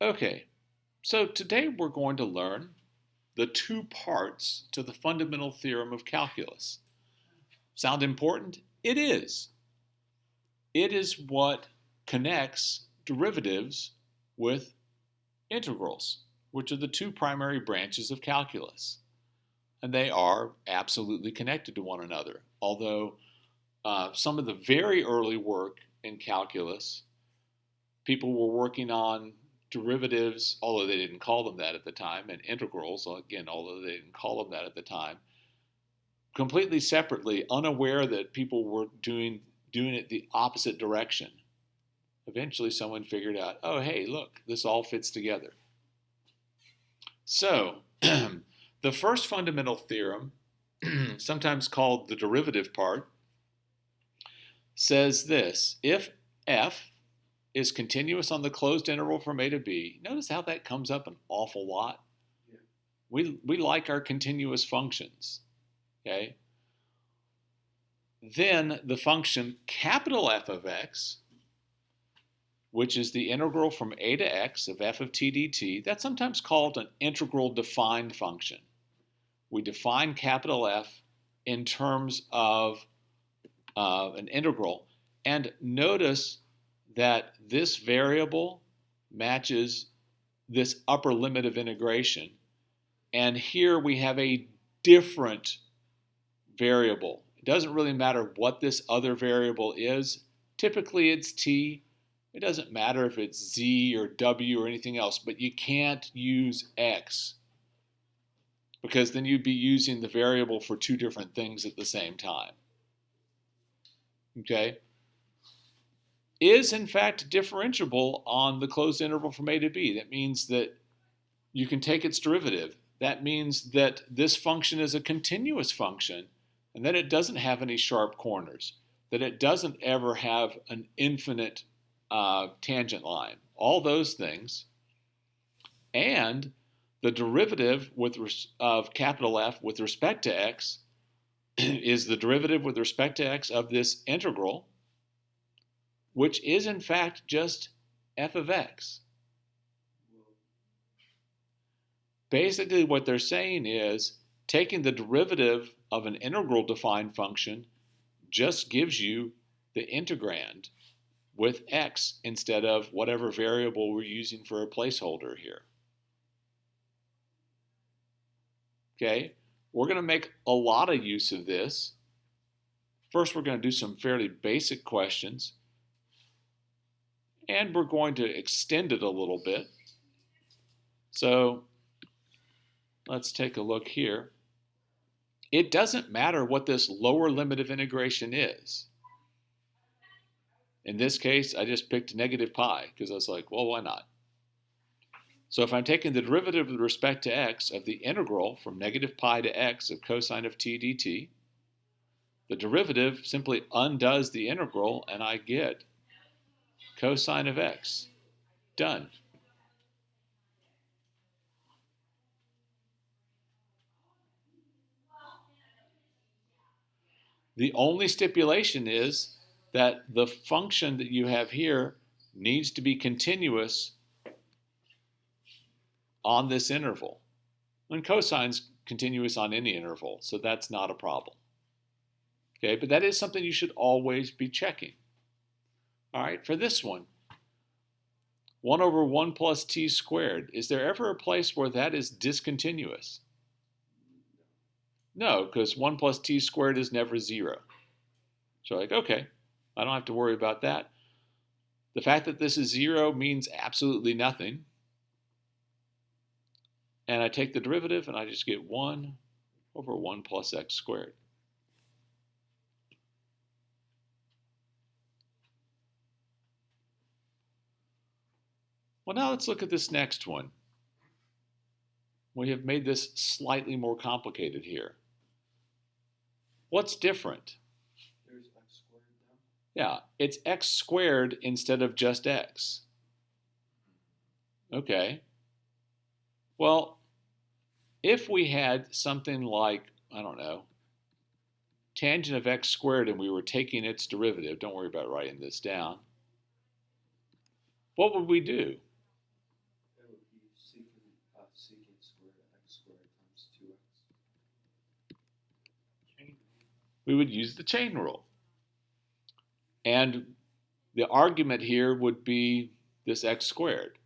Okay, so today we're going to learn the two parts to the fundamental theorem of calculus. Sound important? It is. It is what connects derivatives with integrals, which are the two primary branches of calculus. And they are absolutely connected to one another, although some of the very early work in calculus, people were working on derivatives, although they didn't call them that at the time, and integrals, again, although they didn't call them that at the time, completely separately, unaware that people were doing it the opposite direction. Eventually, someone figured out, oh, hey, look, this all fits together. So, the first fundamental theorem, sometimes called the derivative part, says this: if f is continuous on the closed interval from a to b, notice how that comes up an awful lot. Yeah. We like our continuous functions, okay? Then the function capital F of x, which is the integral from a to x of f of t dt, that's sometimes called an integral defined function. We define capital F in terms of an integral, and notice that this variable matches this upper limit of integration, and here we have a different variable. It doesn't really matter what this other variable is. Typically it's t. It doesn't matter if it's z or w or anything else, but you can't use x, because then you'd be using the variable for two different things at the same time. Okay? Is in fact differentiable on the closed interval from a to b. That means that you can take its derivative. That means that this function is a continuous function, and that it doesn't have any sharp corners, that it doesn't ever have an infinite tangent line, all those things. And the derivative of capital F with respect to x is the derivative with respect to x of this integral, which is in fact just f of x. Basically what they're saying is taking the derivative of an integral defined function just gives you the integrand with x instead of whatever variable we're using for a placeholder here. Okay, we're going to make a lot of use of this. First, we're going to do some fairly basic questions, and we're going to extend it a little bit. So let's take a look here. It doesn't matter what this lower limit of integration is. In this case, I just picked negative pi because I was like, well, why not? So if I'm taking the derivative with respect to x of the integral from negative pi to x of cosine of t dt, the derivative simply undoes the integral and I get cosine of x. Done. The only stipulation is that the function that you have here needs to be continuous on this interval. And cosine's continuous on any interval, so that's not a problem. Okay, but that is something you should always be checking. All right, for this one, 1 over 1 plus t squared, is there ever a place where that is discontinuous? No, because 1 plus t squared is never 0. So like, okay, I don't have to worry about that. The fact that this is 0 means absolutely nothing. And I take the derivative and I just get 1 over 1 plus x squared. Well, now let's look at this next one. We have made this slightly more complicated here. What's different? There's x squared down. Yeah, it's x squared instead of just x. Okay. Well, if we had something like, I don't know, tangent of x squared and we were taking its derivative, don't worry about writing this down, what would we do? we would use the chain rule. And the argument here would be this x squared.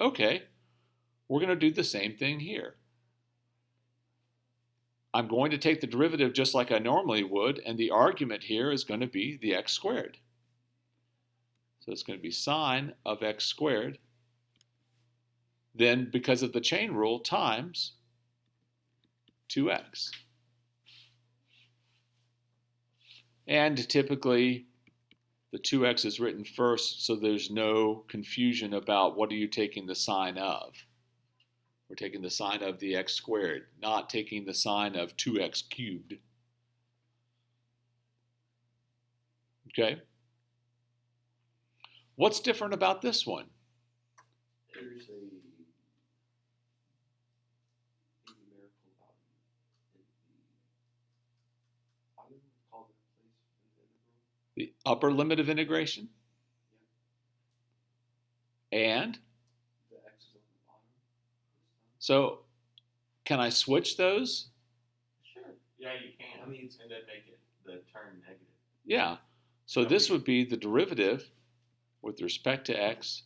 Okay, we're going to do the same thing here. I'm going to take the derivative just like I normally would, and the argument here is going to be the x squared. So it's going to be sine of x squared, then because of the chain rule, times 2x. And typically, the 2x is written first, so there's no confusion about what are you taking the sine of. We're taking the sine of the x squared, not taking the sine of 2x cubed. Okay? What's different about this one? There's a numerical value in the, I don't know what to call that place in the integral. The upper limit of integration? And? The x is on the bottom. So, can I switch those? Sure. Yeah, you can. I mean, and then make it the term negative. Yeah. So this would be the derivative with respect to x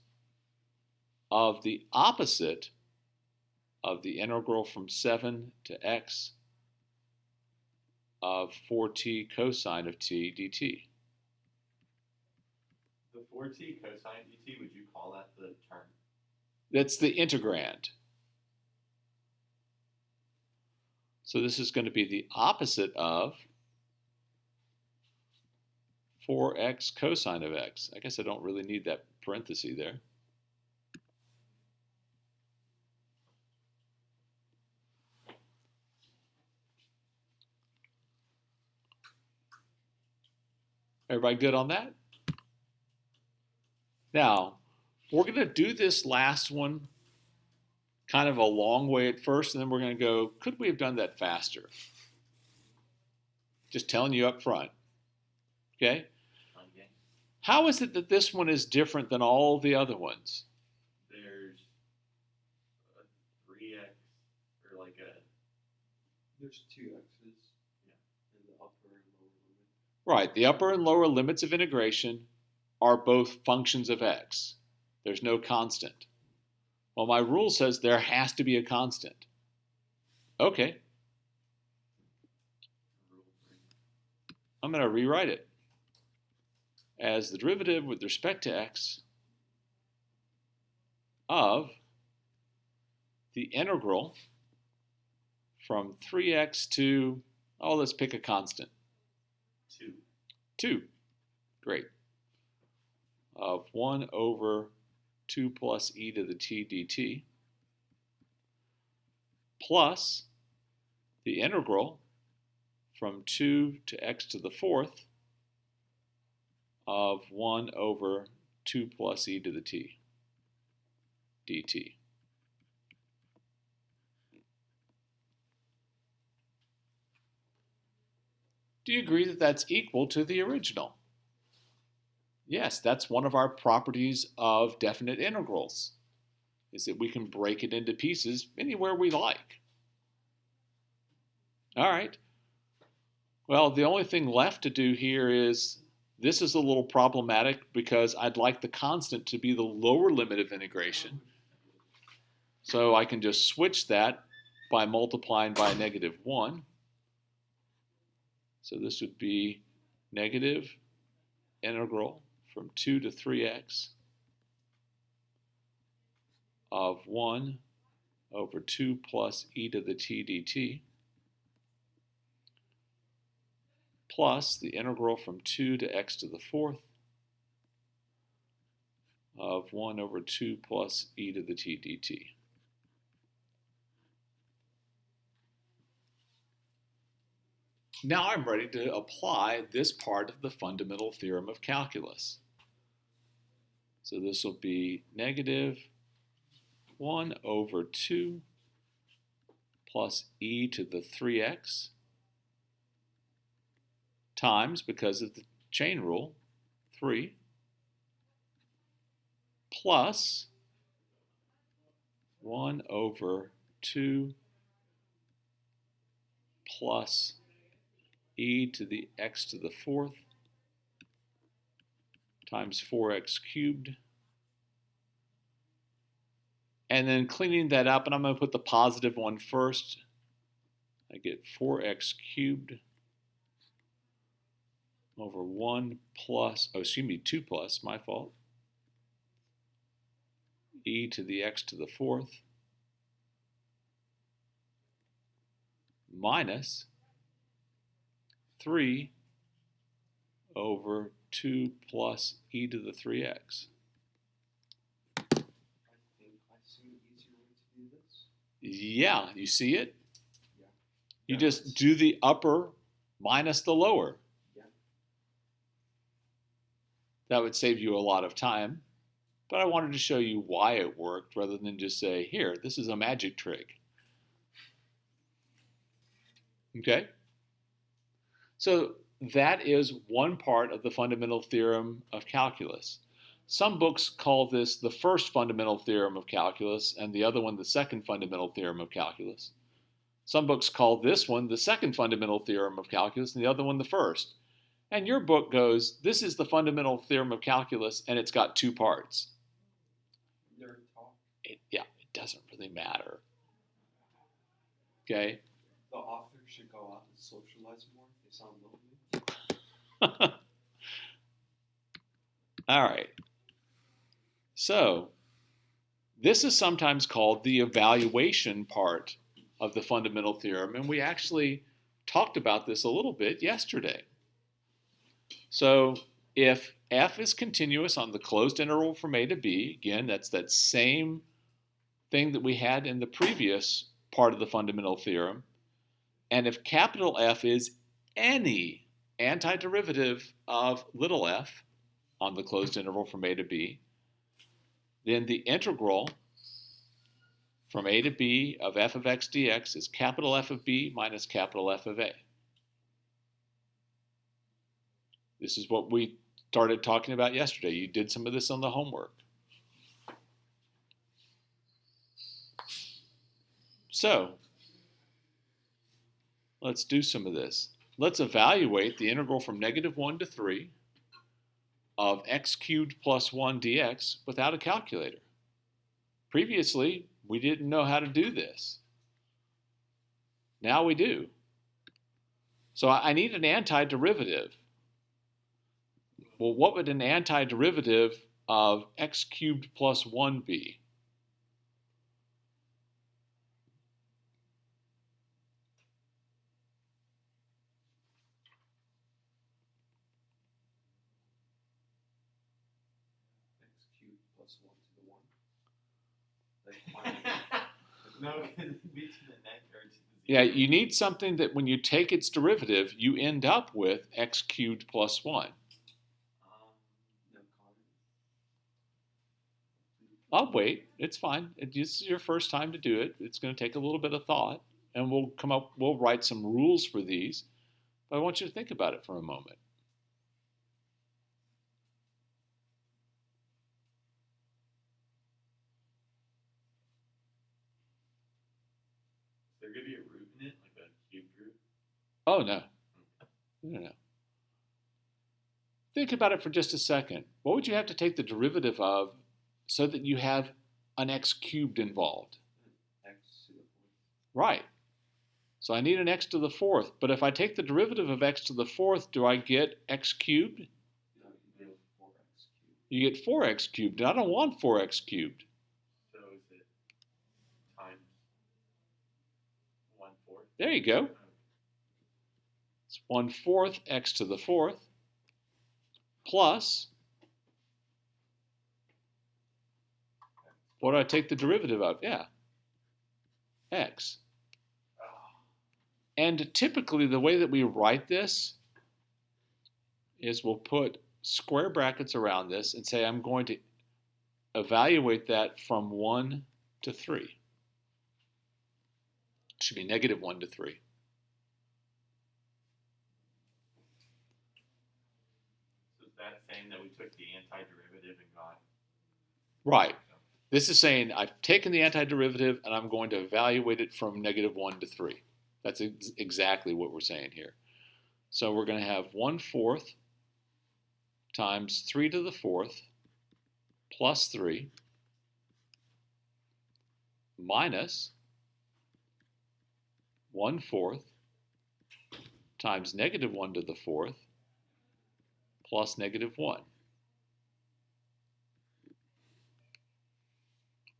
of the opposite of the integral from 7 to x of 4t cosine of t dt. The 4t cosine dt, would you call that the term? That's the integrand. So this is going to be the opposite of 4x cosine of x. I guess I don't really need that parenthesis there. Everybody good on that? Now, we're going to do this last one kind of a long way at first, and then we're going to go, could we have done that faster? Just telling you up front. Okay? Okay. How is it that this one is different than all the other ones? There's a 3x, or like a, There's two x's in the upper and lower limit. Right, the upper and lower limits of integration are both functions of x. There's no constant. Well, my rule says there has to be a constant. Okay. I'm going to rewrite it as the derivative with respect to x of the integral from 3x to, oh, let's pick a constant. 2. 2. Great. Of 1 over 2 plus e to the t dt plus the integral from 2 to x to the 4th of 1 over 2 plus e to the t dt. Do you agree that that's equal to the original? Yes, that's one of our properties of definite integrals, is that we can break it into pieces anywhere we like. All right. Well, the only thing left to do here is, this is a little problematic because I'd like the constant to be the lower limit of integration. So I can just switch that by multiplying by -1. So this would be negative integral from 2 to 3x of 1 over 2 plus e to the t dt plus the integral from 2 to x to the 4th of 1 over 2 plus e to the t dt. Now I'm ready to apply this part of the fundamental theorem of calculus. So this will be negative 1 over 2 plus e to the 3x times, because of the chain rule, 3 plus 1 over 2 plus e to the x to the fourth times 4x cubed. And then cleaning that up, and I'm going to put the positive one first. I get 4x cubed over 1 plus, 2 plus, my fault, e to the x to the fourth minus 3 over 2 plus e to the 3x. I think I see an easier way to do this. Yeah, you see it? Yeah. You just do the upper minus the lower. Yeah. That would save you a lot of time, but I wanted to show you why it worked rather than just say, here, this is a magic trick. Okay? So that is one part of the fundamental theorem of calculus. Some books call this the first fundamental theorem of calculus and the other one the second fundamental theorem of calculus. Some books call this one the second fundamental theorem of calculus and the other one the first. And your book goes, this is the fundamental theorem of calculus and it's got two parts. Nerd talk. It doesn't really matter. Okay? The author should go out and socialize more. They sound lonely. All right. So, this is sometimes called the evaluation part of the fundamental theorem, and we actually talked about this a little bit yesterday. So, if f is continuous on the closed interval from a to b, again, that's that same thing that we had in the previous part of the fundamental theorem, and if capital F is any antiderivative of little f on the closed interval from a to b, then the integral from a to b of f of x dx is capital F of b minus capital F of a. This is what we started talking about yesterday. You did some of this on the homework. So, let's do some of this. Let's evaluate the integral from -1 to 3 of x cubed plus 1 dx without a calculator. Previously, we didn't know how to do this. Now we do. So I need an antiderivative. Well, what would an antiderivative of x cubed plus 1 be? X cubed plus 1 to the 1. No, it'd be to the next or to the 0. Yeah, you need something that when you take its derivative, you end up with x cubed plus 1. No comment. I'll wait. It's fine. This is your first time to do it. It's going to take a little bit of thought, and we'll write some rules for these. But I want you to think about it for a moment. Is there going to be a root in it, like a cubed root? Oh, no. No. Think about it for just a second. What would you have to take the derivative of so that you have an x cubed involved? X to the 4th. Right. So I need an x to the 4th. But if I take the derivative of x to the 4th, do I get x cubed? No, you get 4x cubed. You get 4x cubed. And I don't want 4x cubed. So is it times 1/4? There you go. It's 1/4 x to the 4th plus, what do I take the derivative of? Yeah, x. And typically the way that we write this is we'll put square brackets around this and say I'm going to evaluate that from 1 to 3. It should be -1 to 3. So is that saying that we took the antiderivative and got... Right. This is saying I've taken the antiderivative and I'm going to evaluate it from -1 to 3. That's exactly what we're saying here. So we're going to have 1/4 times 3 to the 4th plus 3 minus 1/4 times -1 to the 4th plus -1.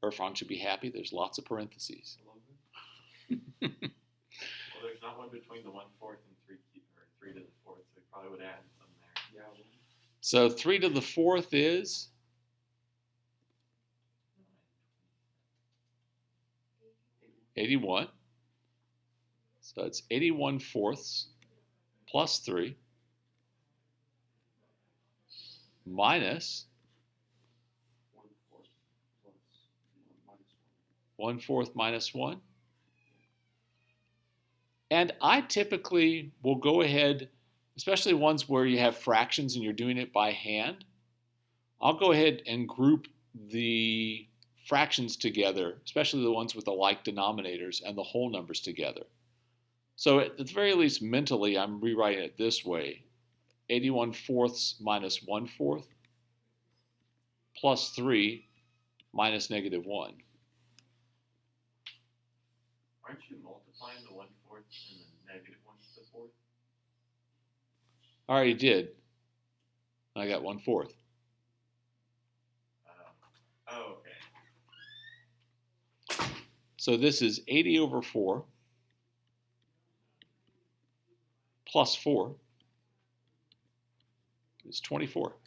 Irfan should be happy. There's lots of parentheses. I love it. Well, there's not one between the 1/4 and 3 to the 4th, so we probably would add some there. Yeah, well, So 3 to the 4th is 81. So it's 81/4 plus 3 minus 1/4 plus 1/4 minus 1. And I typically will go ahead, especially ones where you have fractions and you're doing it by hand, I'll go ahead and group the fractions together, especially the ones with the like denominators, and the whole numbers together. So at the very least, mentally, I'm rewriting it this way. 81/4 minus 1/4 plus 3 minus -1. Aren't you multiplying the 1/4 and the -1 to the 4th? I already did. I got 1/4. Oh, okay. So this is 80 over 4 plus 4 is 24.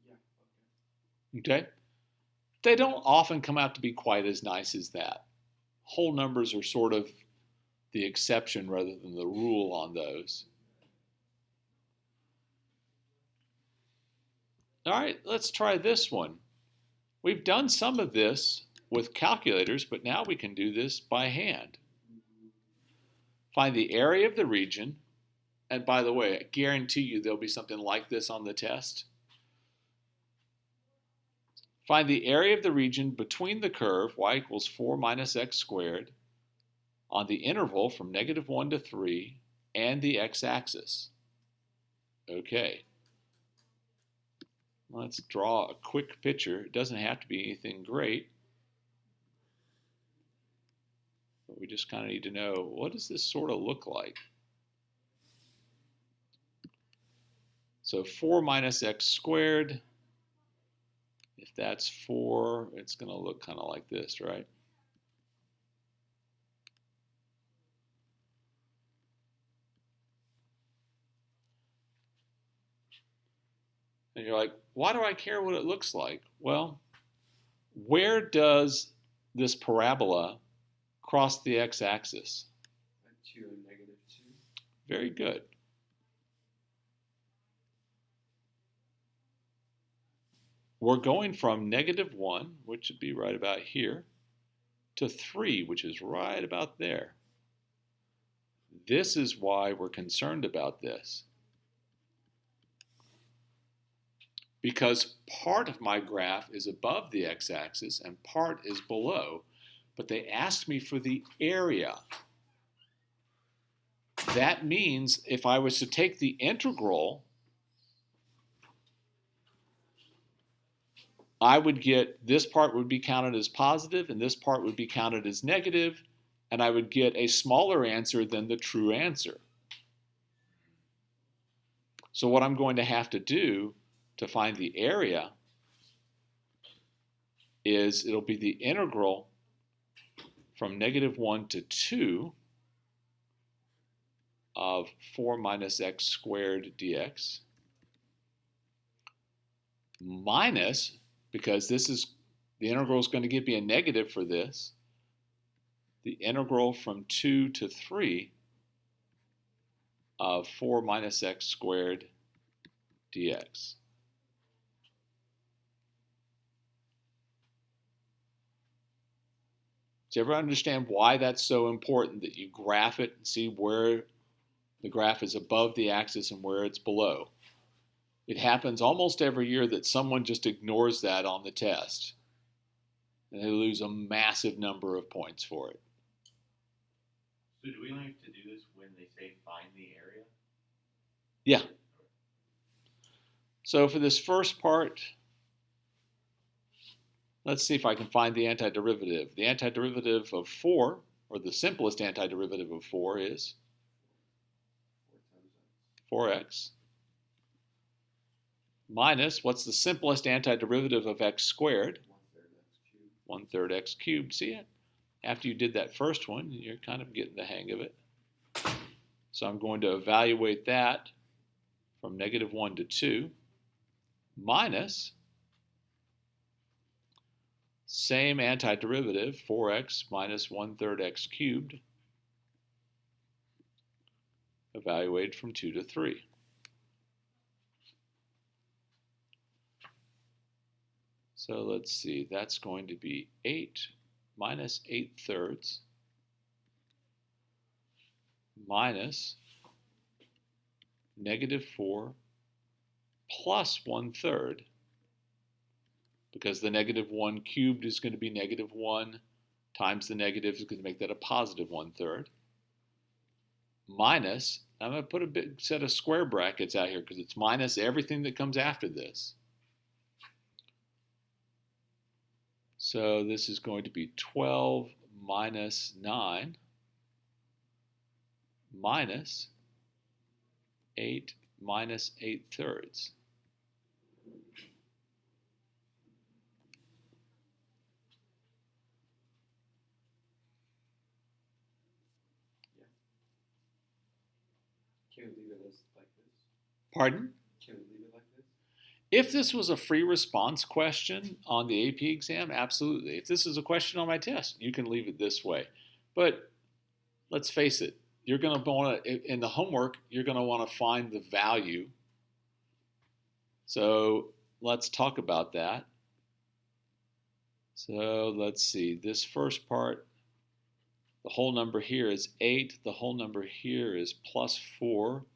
yeah, okay. Okay? They don't often come out to be quite as nice as that. Whole numbers are sort of the exception rather than the rule on those. All right, let's try this one. We've done some of this with calculators, but now we can do this by hand. Find the area of the region, and by the way, I guarantee you there'll be something like this on the test. Find the area of the region between the curve, y equals 4 minus x squared, on the interval from -1 to 3, and the x-axis. Okay. Let's draw a quick picture. It doesn't have to be anything great, but we just kind of need to know, what does this sort of look like? So 4 minus x squared, if that's 4, it's going to look kind of like this, right? And you're like, why do I care what it looks like? Well, where does this parabola cross the x-axis? At 2 and -2. Very good. We're going from -1, which would be right about here, to 3, which is right about there. This is why we're concerned about this. Because part of my graph is above the x-axis and part is below, but they asked me for the area. That means if I was to take the integral, I would get, this part would be counted as positive and this part would be counted as negative, and I would get a smaller answer than the true answer. So what I'm going to have to do to find the area is it'll be the integral from -1 to 2 of 4 minus x squared dx minus, because this is, the integral is going to give me a negative for this, the integral from 2 to 3 of 4 minus x squared dx. Do you ever understand why that's so important, that you graph it and see where the graph is above the axis and where it's below? It happens almost every year that someone just ignores that on the test. And they lose a massive number of points for it. So do we only have to do this when they say find the area? Yeah. So for this first part, let's see if I can find the antiderivative. The antiderivative of 4, or the simplest antiderivative of 4 is 4x minus, what's the simplest antiderivative of x squared? 1/3 x cubed. See it? After you did that first one, you're kind of getting the hang of it. So I'm going to evaluate that from -1 to 2 minus same antiderivative, 4x minus 1/3 x cubed, evaluated from 2 to 3. So let's see, that's going to be 8 minus 8/3 minus -4 plus 1/3, because the -1 cubed is going to be -1 times the negative is going to make that a positive 1/3, minus, I'm going to put a big set of square brackets out here because it's minus everything that comes after this. So this is going to be 12 minus 9 minus 8 minus 8/3. Can we leave it as like this? Pardon? Can we leave it like this? If this was a free response question on the AP exam, absolutely. If this is a question on my test, you can leave it this way. But let's face it, you're going to want to, in the homework, you're going to want to find the value. So let's talk about that. So let's see, this first part, the whole number here is 8. The whole number here is plus 4.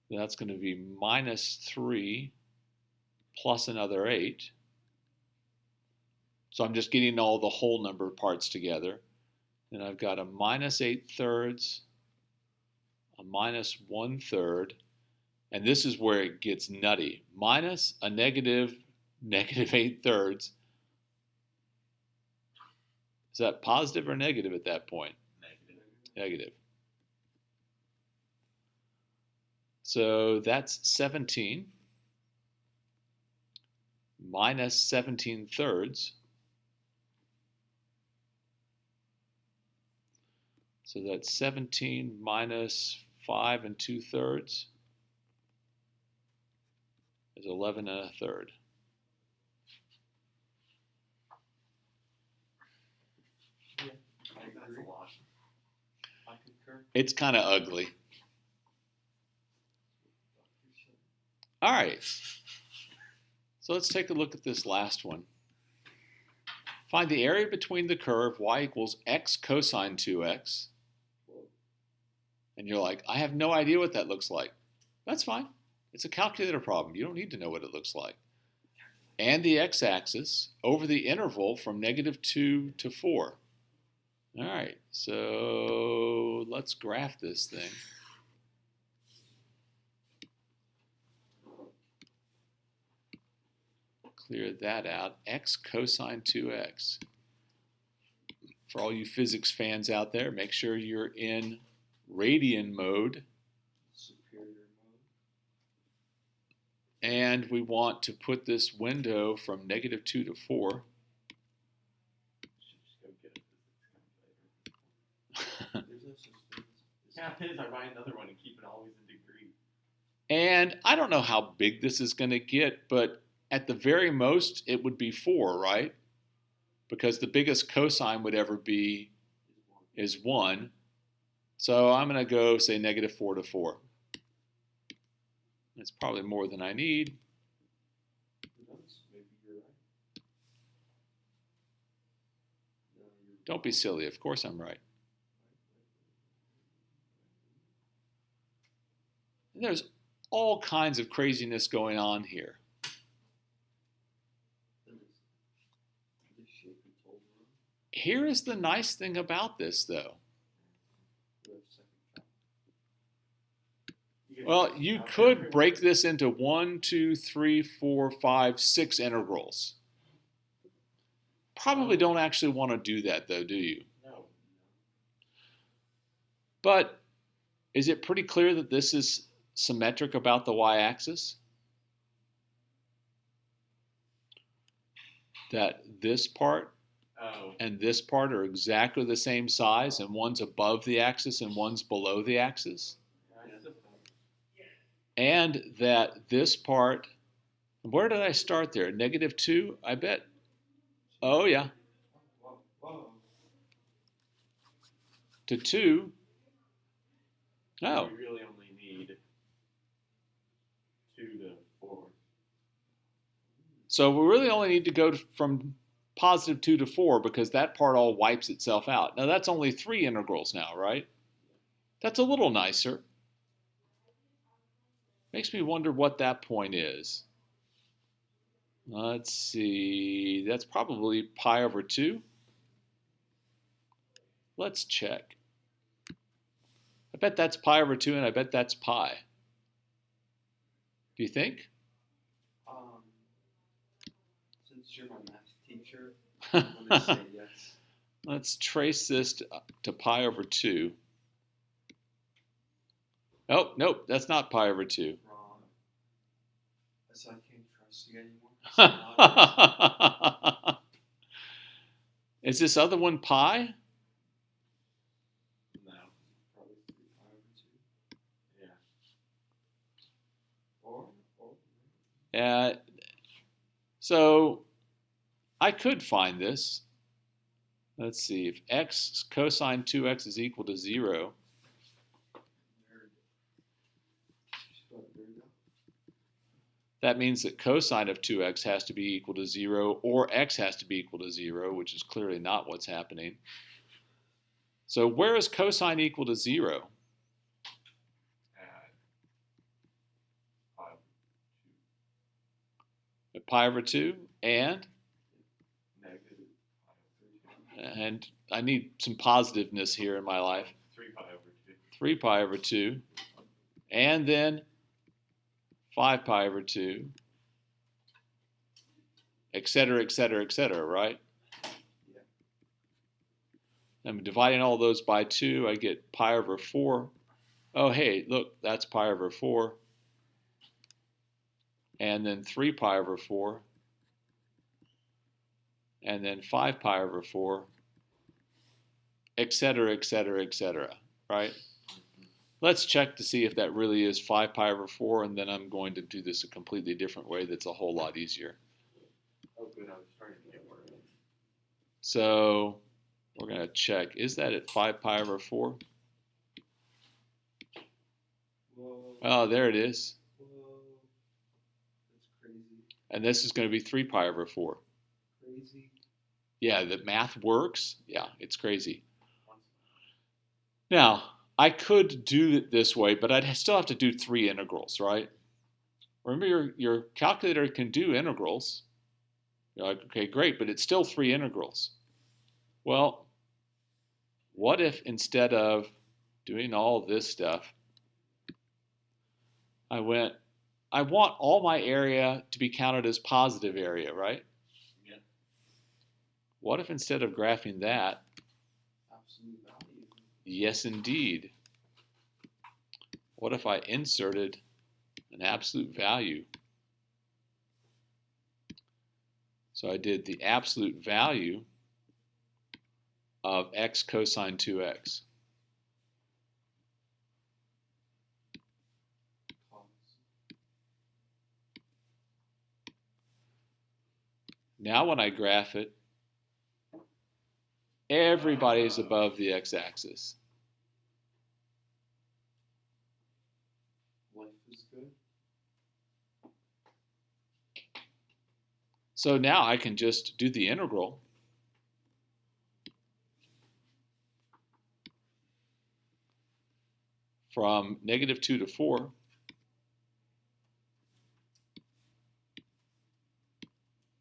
That's going to be minus 3 plus another 8. So I'm just getting all the whole number parts together. And I've got a minus 8/3, a minus 1/3, and this is where it gets nutty. Minus a negative 8/3. Is that positive or negative at that point? Negative. So that's 17 minus 17/3. So that's 17 minus 5 2/3 is 11 1/3. Yeah, I think that's a lot. I concur. It's kind of ugly. All right. So let's take a look at this last one. Find the area between the curve y equals x cosine 2x. And you're like, I have no idea what that looks like. That's fine. It's a calculator problem. You don't need to know what it looks like. And the x-axis over the interval from -2 to 4. All right, so let's graph this thing. Clear that out. X cosine 2x. For all you physics fans out there, make sure you're in radian mode. Superior mode. And we want to put this window from -2 to 4. Should just go get a physics calculator. There's no such thing as Yeah, it is. I buy another one and keep it always in degree. And I don't know how big this is going to get, but at the very most, it would be 4, right? Because the biggest cosine would ever be is 1. So I'm going to go say -4 to 4. That's probably more than I need. Who knows? Maybe you're right. No, you're Don't be silly. Of course I'm right. And there's all kinds of craziness going on here. This shape you told Here is the nice thing about this, though. Well, you could break this into 1, 2, 3, 4, 5, 6 integrals. Probably don't actually want to do that, though, do you? No. But is it pretty clear that this is symmetric about the y-axis? That this part and this part are exactly the same size, and one's above the axis and one's below the axis? And that this part, where did I start there? -2, I bet. Oh, yeah. To 2. Oh. We really only need 2 to 4. So we really only need to go from +2 to 4 because that part all wipes itself out. Now that's only 3 integrals now, right? That's a little nicer. Makes me wonder what that point is. Let's see. That's probably pi/2. Let's check. I bet that's pi/2 and I bet that's pi. Do you think? Since you're my math teacher, I'm going to say yes. Let's trace this to pi/2. Oh, nope, that's not pi/2. Wrong. So I can't trust you anymore. Is this other one pi? No. Probably 3/2. Yeah. So I could find this. Let's see, if x cosine 2x is equal to 0, that means that cosine of 2x has to be equal to 0, or x has to be equal to 0, which is clearly not what's happening. So where is cosine equal to 0? At pi/2, and I need some positiveness here in my life. 3 pi/2. 3 pi/2, and then 5 pi/2, etc., etc., etc., right? Yeah. I'm dividing all those by 2, I get pi/4. Oh, hey, look, that's pi/4. And then 3 pi/4. And then 5 pi/4, etc., etc., etc., right? Let's check to see if that really is 5 pi/4, and then I'm going to do this a completely different way that's a whole lot easier. Oh, good. I was starting to get worried. So we're going to check. Is that at 5 pi/4? Whoa. Oh, there it is. Whoa. That's crazy. And this is going to be 3 pi/4. Crazy. Yeah, the math works. Yeah, it's crazy. Now, I could do it this way, but I'd still have to do 3 integrals, right? Remember, your calculator can do integrals. You're like, okay, great, but it's still 3 integrals. Well, what if instead of doing all this stuff, I want all my area to be counted as positive area, right? Yeah. What if instead of graphing that, Absolute value. yes, indeed. What if I inserted an absolute value? So I did the absolute value of x cosine 2x. Now when I graph it, everybody is above the x-axis. Life is good. So now I can just do the integral. From -2 to 4.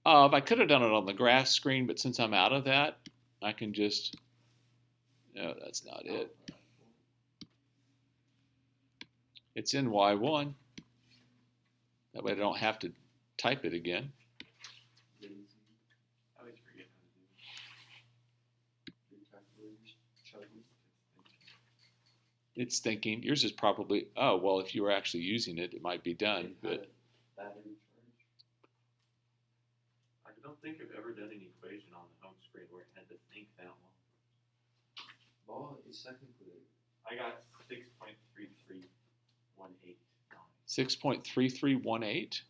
I could have done it on the graph screen, but since I'm out of that, I can just, no, that's not it. It's in Y1. That way I don't have to type it again. I always forget how to do it. Your calculator's chugging. It's thinking. Yours is probably, oh, well, if you were actually using it, it might be done. It had But a battery charge. I don't think I've ever done an equation on the home screen where it had to think that long. Well, it's technically. I got 6.3318. 6.3318?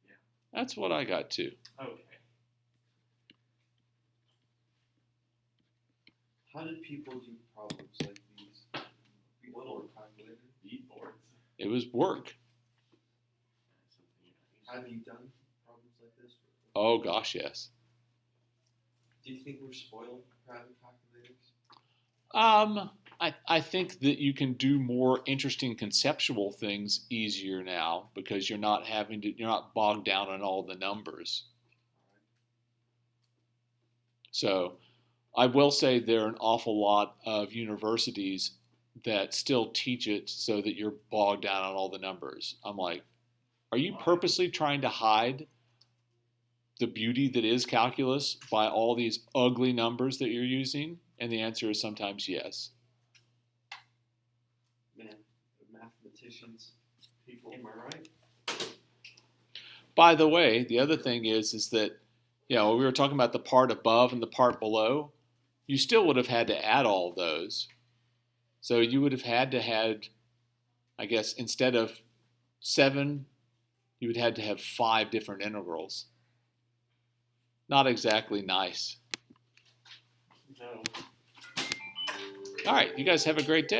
Yeah. That's what I got too. Okay. How did people do problems like these before calculator? Beatboards. It was work. Have you done problems like this? Oh, gosh, yes. Do you think we're spoiled for having calculators? I think that you can do more interesting conceptual things easier now because you're not bogged down on all the numbers. So I will say there are an awful lot of universities that still teach it so that you're bogged down on all the numbers. I'm like, are you purposely trying to hide the beauty that is calculus by all these ugly numbers that you're using? And the answer is sometimes yes. Man, mathematicians, people, am I right? By the way, the other thing is that, we were talking about the part above and the part below. You still would have had to add all of those. So you would have had to I guess, instead of 7, you would have to have 5 different integrals. Not exactly nice. No. All right, you guys have a great day.